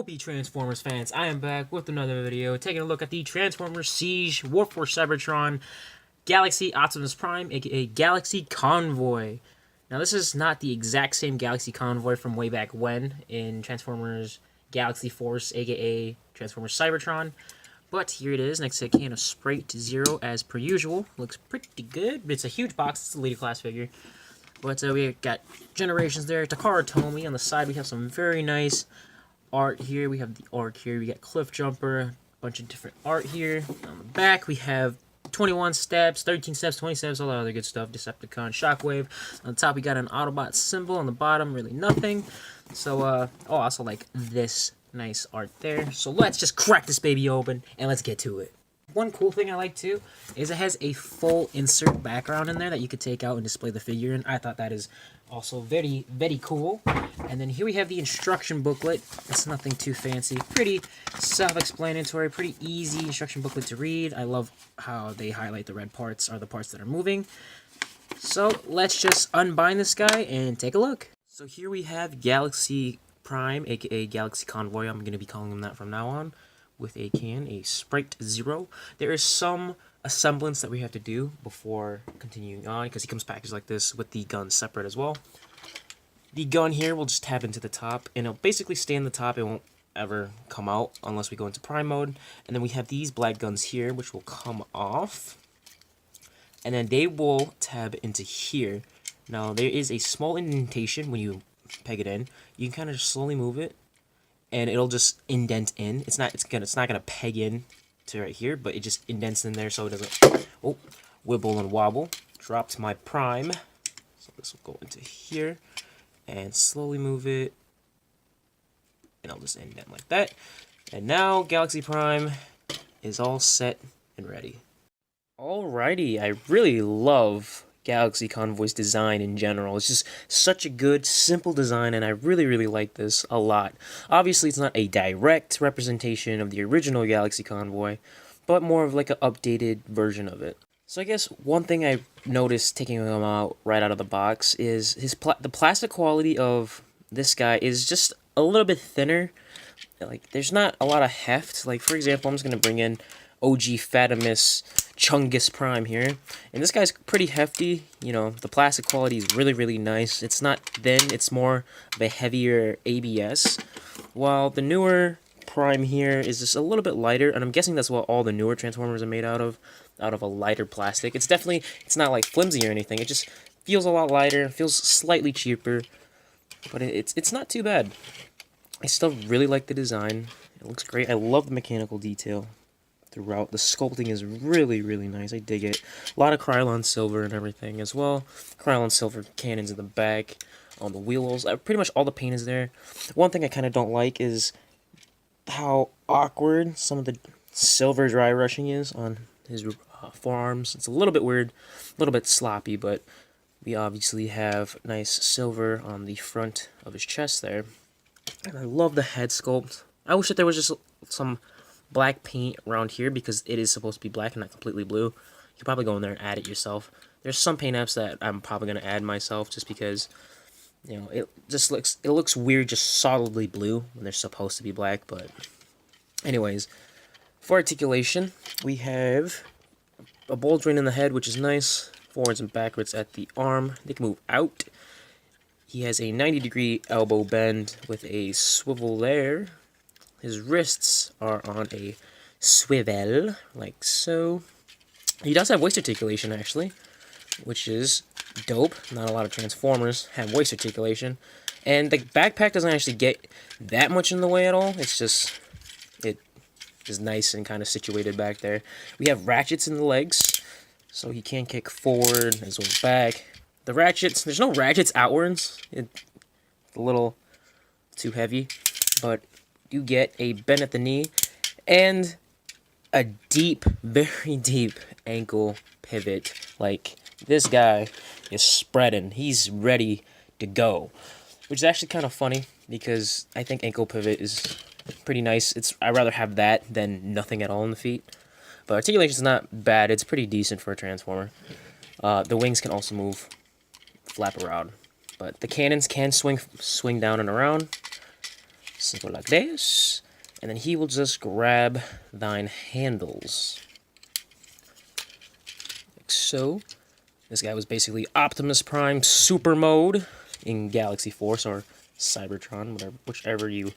be Transformers fans? I am back with another video, taking a look at the Transformers Siege War for Cybertron Galaxy Optimus Prime, aka Galaxy Convoy. Now this is not the exact same Galaxy Convoy from way back when in Transformers Galaxy Force, aka Transformers Cybertron, but here it is next to a can of Sprite Zero as per usual. Looks pretty good. It's a huge box. It's a leader class figure. But we got Generations there. Takara Tomy. On the side we have some very nice art here. We have the arc here. We got Cliff Jumper. A bunch of different art here. On the back we have 21 steps, 13 steps, 20 steps, all that other good stuff. Decepticon, Shockwave. On the top we got an Autobot symbol. On the bottom really nothing. So, oh, also like this nice art there. So let's just crack this baby open and let's get to it. One cool thing I like too is it has a full insert background in there that you could take out and display the figure in. I thought that is also very, very cool. And then here we have the instruction booklet. It's nothing too fancy. Pretty self-explanatory, pretty easy instruction booklet to read. I love how they highlight the red parts are the parts that are moving. So let's just unbind this guy and take a look. So here we have Galaxy Prime, aka Galaxy Convoy. I'm going to be calling him that from now on. With a can, a Sprite Zero. There is some assemblance that we have to do before continuing on, because he comes packaged like this with the gun separate as well. The gun here will just tab into the top, and it'll basically stay in the top. It won't ever come out unless we go into Prime mode. And then we have these black guns here, which will come off. And then they will tab into here. Now, there is a small indentation when you peg it in. You can kind of just slowly move it, and it'll just indent in. It's not gonna peg in to right here, but it just indents in there so it doesn't wibble and wobble. Dropped my Prime, so this will go into here, and slowly move it, and I'll just indent like that. And now Galaxy Prime is all set and ready. Alrighty, I really love Galaxy Convoy's design in general. It's just such a good, simple design, and I really, really like this a lot. Obviously, it's not a direct representation of the original Galaxy Convoy, but more of like an updated version of it. So I guess one thing I noticed taking him out right out of the box is the plastic quality of this guy is just a little bit thinner. Like, there's not a lot of heft. Like, for example, I'm just going to bring in OG Fatimus Chungus Prime here, and this guy's pretty hefty. You know, the plastic quality is really, really nice. It's not thin, it's more of a heavier ABS, while the newer Prime here is just a little bit lighter, and I'm guessing that's what all the newer Transformers are made out of a lighter plastic. It's not like flimsy or anything. It just feels a lot lighter, feels slightly cheaper, but it's not too bad. I still really like the design. It looks great. I love the mechanical detail throughout. The sculpting is really, really nice. I dig it. A lot of Krylon silver and everything as well. Krylon silver cannons in the back, on the wheels. Pretty much all the paint is there. One thing I kind of don't like is how awkward some of the silver dry rushing is on his forearms. It's a little bit weird, a little bit sloppy, but we obviously have nice silver on the front of his chest there. And I love the head sculpt. I wish that there was just some black paint around here, because it is supposed to be black and not completely blue. You could probably go in there and add it yourself. There's some paint apps that I'm probably going to add myself, just because, you know, it looks weird just solidly blue when they're supposed to be black. But anyways, for articulation, we have a bulge ring in the head, which is nice. Forwards and backwards at the arm. They can move out. He has a 90-degree elbow bend with a swivel there. His wrists are on a swivel, like so. He does have waist articulation, actually, which is dope. Not a lot of Transformers have waist articulation. And the backpack doesn't actually get that much in the way at all. It's just, it is nice and kind of situated back there. We have ratchets in the legs, so he can kick forward as well as back. The ratchets, there's no ratchets outwards. It's a little too heavy, but you get a bend at the knee and a deep, very deep ankle pivot. Like, this guy is spreading. He's ready to go, which is actually kind of funny, because I think ankle pivot is pretty nice. I'd rather have that than nothing at all in the feet. But articulation is not bad. It's pretty decent for a Transformer. The wings can also move, flap around. But the cannons can swing down and around. Simple like this. And then he will just grab thine handles. Like so. This guy was basically Optimus Prime Super Mode in Galaxy Force or Cybertron, whichever you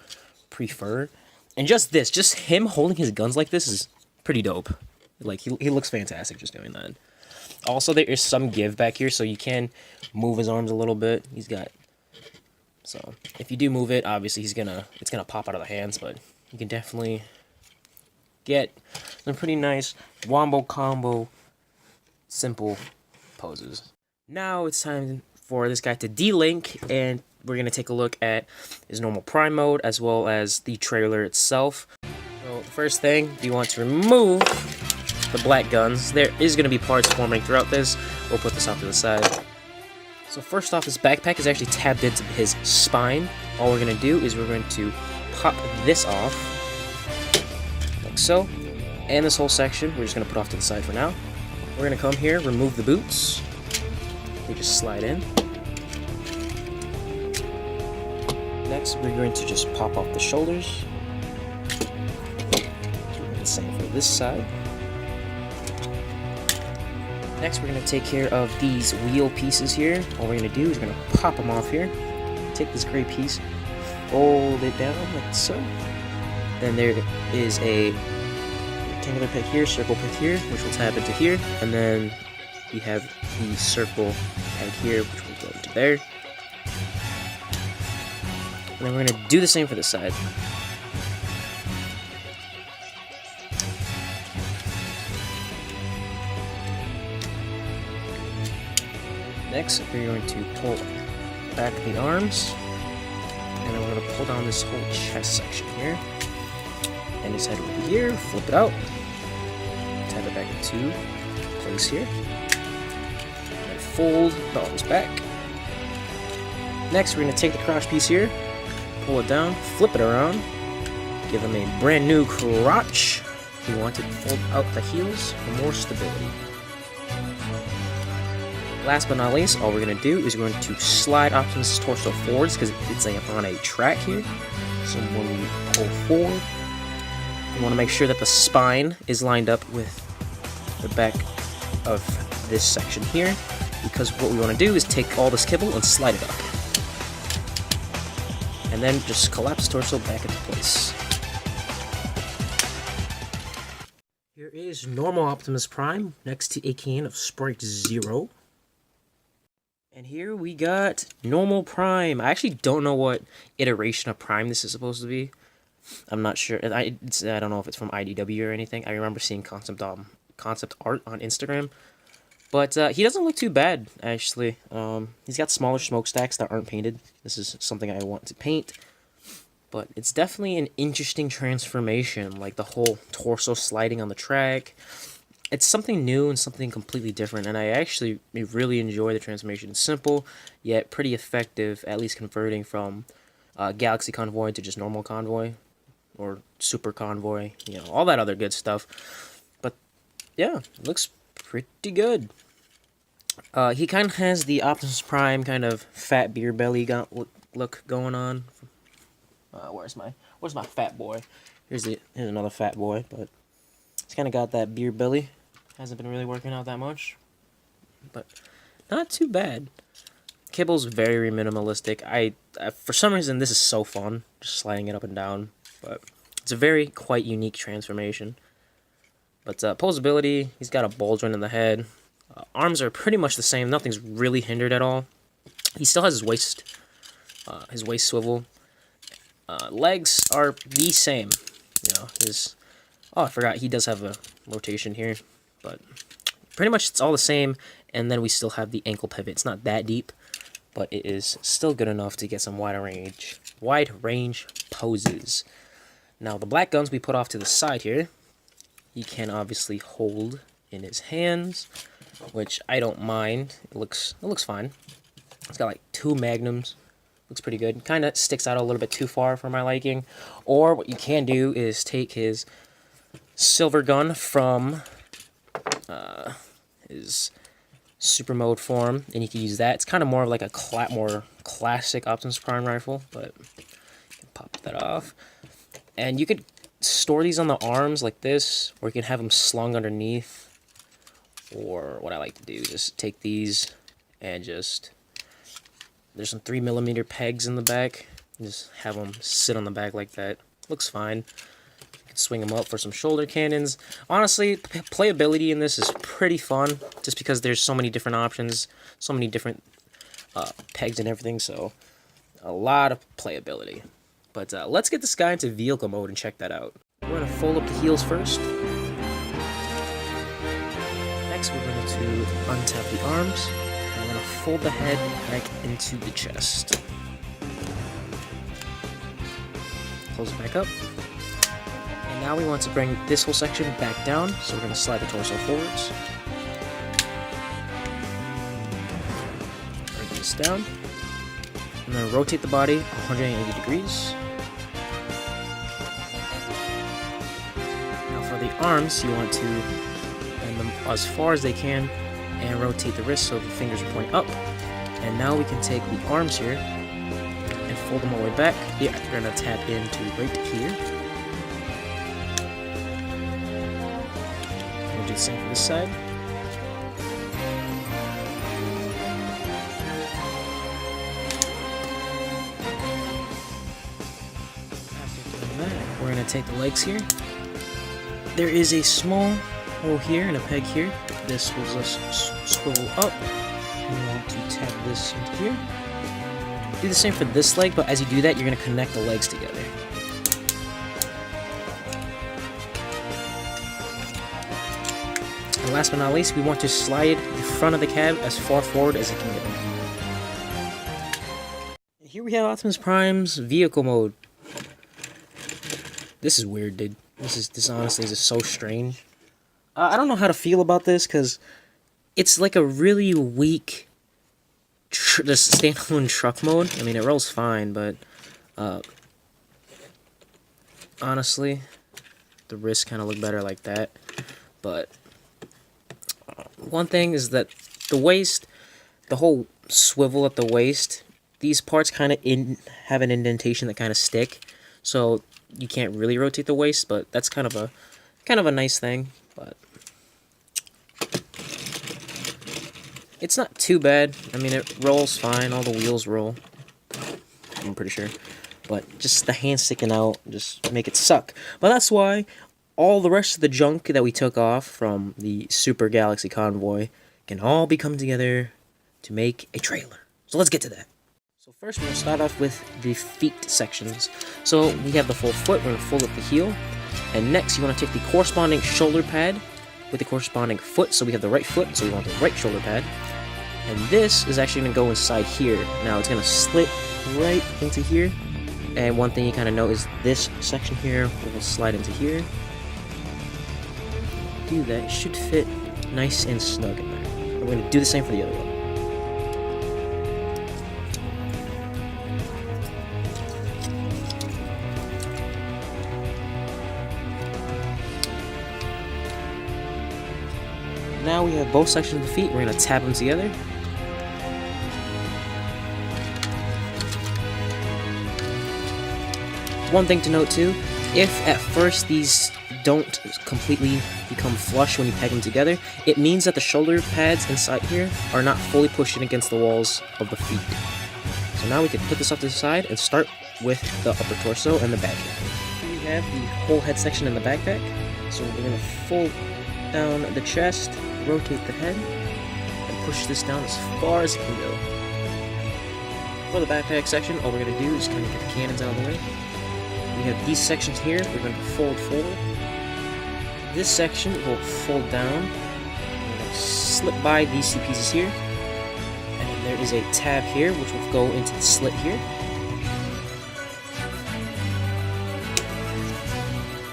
prefer. And just him holding his guns like this is pretty dope. Like, he looks fantastic just doing that. Also, there is some give back here, so you can move his arms a little bit. He's got... So, if you do move it, obviously it's gonna pop out of the hands, but you can definitely get some pretty nice wombo combo simple poses. Now it's time for this guy to delink, and we're going to take a look at his normal Prime mode as well as the trailer itself. So the first thing, you want to remove the black guns. There is going to be parts forming throughout this. We'll put this off to the side. So first off, his backpack is actually tabbed into his spine. All we're going to do is we're going to pop this off, like so. And this whole section, we're just going to put off to the side for now. We're going to come here, remove the boots. They just slide in. Next, we're going to just pop off the shoulders. The same for this side. Next, we're going to take care of these wheel pieces here. All we're going to do is we're going to pop them off here. Take this gray piece, fold it down like so. Then there is a rectangular peg here, circle peg here, which will tab into here. And then we have the circle peg here, which will go into there. And then we're going to do the same for this side. Next, we're going to pull back the arms, and then we're going to pull down this whole chest section here. And this head over here, flip it out, tab it back into place here, and then fold the arms back. Next, we're going to take the crotch piece here, pull it down, flip it around, give him a brand new crotch. We want to fold out the heels for more stability. Last but not least, all we're going to do is we're going to slide Optimus' torso forwards because it's on a track here. So when we pull forward, we want to make sure that the spine is lined up with the back of this section here, because what we want to do is take all this kibble and slide it up. And then just collapse torso back into place. Here is normal Optimus Prime next to a can of Sprite Zero. And here we got normal Prime. I actually don't know what iteration of Prime this is supposed to be. I'm not sure. I don't know if it's from IDW or anything. I remember seeing concept art on Instagram. But he doesn't look too bad, actually. He's got smaller smokestacks that aren't painted. This is something I want to paint. But it's definitely an interesting transformation, like the whole torso sliding on the track. It's something new and something completely different, and I actually really enjoy the transformation. It's simple, yet pretty effective, at least converting from Galaxy Convoy to just normal Convoy, or Super Convoy, you know, all that other good stuff. But, yeah, it looks pretty good. He kind of has the Optimus Prime kind of fat beer belly look going on. Where's my fat boy? Here's another fat boy, but he's kind of got that beer belly. Hasn't been really working out that much, but not too bad. Kibble's very minimalistic. I for some reason this is so fun, just sliding it up and down. But it's a very quite unique transformation. But posability, he's got a bulge in the head. Arms are pretty much the same. Nothing's really hindered at all. He still has his waist swivel. Legs are the same. You know, I forgot he does have a rotation here. But pretty much it's all the same, and then we still have the ankle pivot. It's not that deep, but it is still good enough to get some wide range poses. Now the black guns we put off to the side here, he can obviously hold in his hands, which I don't mind. It looks fine. It's got like 2 magnums. Looks pretty good. Kind of sticks out a little bit too far for my liking. Or what you can do is take his silver gun from his super mode form, and you can use that. It's kind of more of like a more classic Optimus Prime rifle, but you can pop that off. And you could store these on the arms like this, or you can have them slung underneath. Or what I like to do, just take these and just, there's some 3mm pegs in the back. Just have them sit on the back like that. Looks fine. You can swing them up for some shoulder cannons. Honestly, playability in this is pretty fun, just because there's so many different options, so many different pegs and everything, so a lot of playability. But let's get this guy into vehicle mode and check that out. We're going to fold up the heels first. Next, we're going to untap the arms, and we're going to fold the head back into the chest. Close it back up. And now we want to bring this whole section back down, so we're going to slide the torso forwards. Bring this down. And then rotate the body 180 degrees. Now for the arms, you want to bend them as far as they can and rotate the wrist so the fingers are pointing up. And now we can take the arms here and fold them all the way back. Yeah, we're going to tap into right here. We'll do the same for this side. We're going to take the legs here. There is a small hole here and a peg here. This will just swivel up. We want to tap this into here. Do the same for this leg, but as you do that, you're going to connect the legs together. And last but not least, we want to slide the front of the cab as far forward as it can go. And here we have Optimus Prime's vehicle mode. This is weird, dude. This honestly is just so strange. I don't know how to feel about this, because it's like a really weak the standalone truck mode. I mean, it rolls fine, but honestly, the wrists kind of look better like that. But one thing is that the waist, the whole swivel at the waist, these parts kind of have an indentation that kind of stick, so you can't really rotate the waist, but that's kind of a nice thing. But it's not too bad. I mean, it rolls fine. All the wheels roll, I'm pretty sure. But just the hand sticking out just make it suck. But that's why all the rest of the junk that we took off from the Super Galaxy Convoy can all be come together to make a trailer. So let's get to that. So first we're going to start off with the feet sections. So we have the full foot, we're going to fold up the heel. And next you want to take the corresponding shoulder pad with the corresponding foot. So we have the right foot, so we want the right shoulder pad. And this is actually going to go inside here. Now it's going to slip right into here. And one thing you kind of know is this section here will slide into here. Do that, it should fit nice and snug in there. We're going to do the same for the other one. Now we have both sections of the feet, we're going to tap them together. One thing to note too, if at first these don't completely become flush when you peg them together, it means that the shoulder pads inside here are not fully pushed in against the walls of the feet. So now we can put this off to the side and start with the upper torso and the back. Here we have the whole head section in the backpack. So we're going to fold down the chest, rotate the head, and push this down as far as it can go. For the backpack section, all we're going to do is kind of get the cannons out of the way. We have these sections here, we're going to fold forward. This section will fold down. We're going to slip by these two pieces here. And then there is a tab here, which will go into the slit here.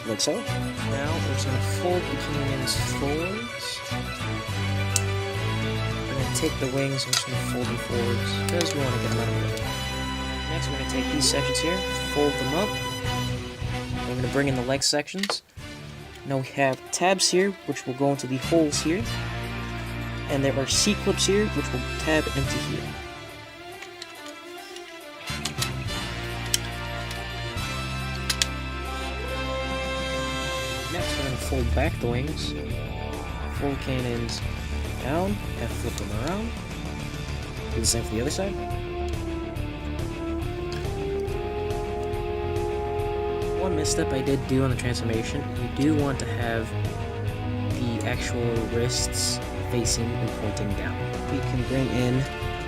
Like so. Now we're just going to fold the cannons forwards. We're going to take the wings, we're just going to fold them forwards, because we want to get them out of the way. Next we're going to take these sections here, fold them up. We're going to bring in the leg sections. Now we have tabs here, which will go into the holes here. And there are C-clips here, which will tab into here. fold back the wings, fold cannons down, and flip them around. Do the same for the other side. One misstep I did do on the transformation, you do want to have the actual wrists facing and pointing down. We can bring in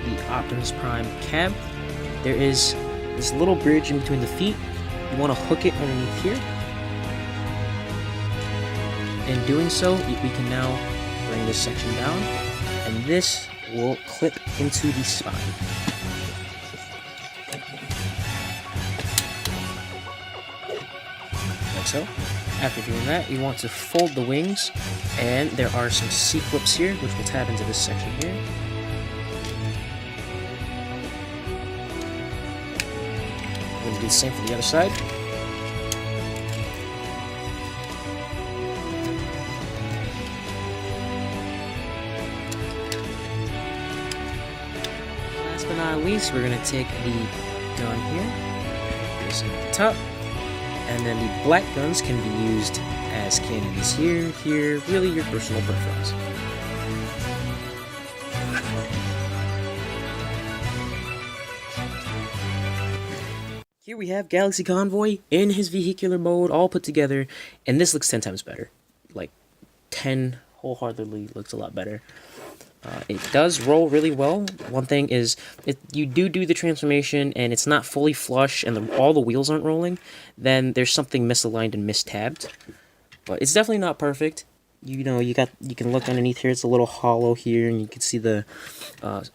the Optimus Prime cab. There is this little bridge in between the feet. You want to hook it underneath here. In doing so, we can now bring this section down, and this will clip into the spine. Like so. After doing that, you want to fold the wings, and there are some C-clips here, which will tab into this section here. I'm going to do the same for the other side. Last but not least, we're going to take the gun here, put this at the top. And then the black guns can be used as cannons here, really your personal preference. Here we have Galaxy Convoy in his vehicular mode, all put together, and this looks 10 times better. Like, 10 wholeheartedly looks a lot better. It does roll really well. One thing is, you do the transformation and it's not fully flush and all the wheels aren't rolling, then there's something misaligned and mistabbed. But it's definitely not perfect. You can look underneath here, it's a little hollow here, and you can see the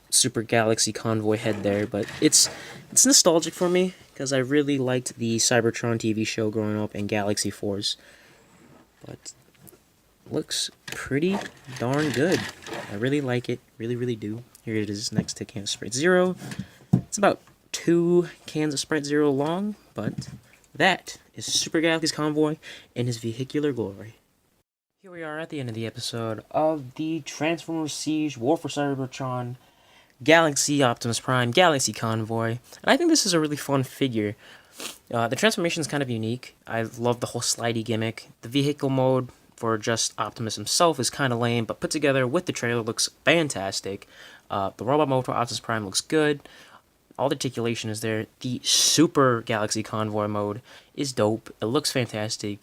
Super Galaxy Convoy head there. But it's nostalgic for me, because I really liked the Cybertron TV show growing up and Galaxy Force. But looks pretty darn good. I really like it, really do. Here it is next to can of Sprite Zero. It's about 2 cans of Sprite Zero long, but that is Super Galaxy Convoy in his vehicular glory. Here we are at the end of the episode of the Transformers Siege War for Cybertron Galaxy Optimus Prime Galaxy Convoy, and I think this is a really fun figure. The transformation is kind of unique. I love the whole slidey gimmick. The vehicle mode for just Optimus himself is kind of lame, but put together with the trailer looks fantastic. The robot mode for Optimus Prime looks good. All the articulation is there. The Super Galaxy Convoy mode is dope. It looks fantastic.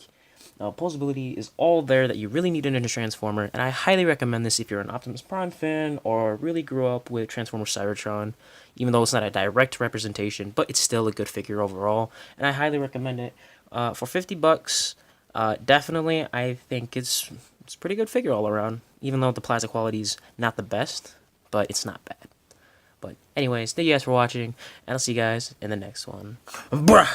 Posability is all there that you really need in a Transformer, and I highly recommend this if you're an Optimus Prime fan or really grew up with Transformers Cybertron, even though it's not a direct representation, but it's still a good figure overall, and I highly recommend it. For $50, definitely, I think it's a pretty good figure all around, even though the plastic quality is not the best, but it's not bad. But anyways, thank you guys for watching, and I'll see you guys in the next one. Bruh!